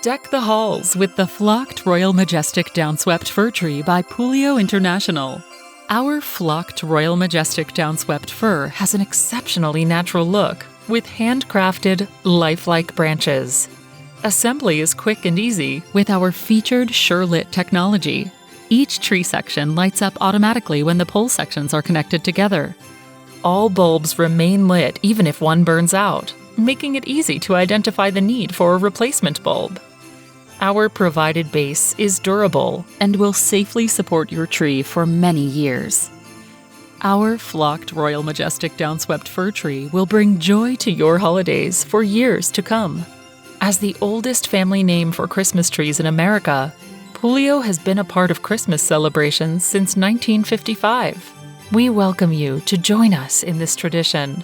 Deck the halls with the flocked Royal Majestic Downswept Fir Tree by Puleo International. Our flocked Royal Majestic Downswept fir has an exceptionally natural look with handcrafted, lifelike branches. Assembly is quick and easy with our featured sure-lit technology. Each tree section lights up automatically when the pole sections are connected together. All bulbs remain lit even if one burns out, making it easy to identify the need for a replacement bulb. Our provided base is durable and will safely support your tree for many years. Our flocked Royal Majestic Downswept Fir Tree will bring joy to your holidays for years to come. As the oldest family name for Christmas trees in America, Puleo has been a part of Christmas celebrations since 1955. We welcome you to join us in this tradition.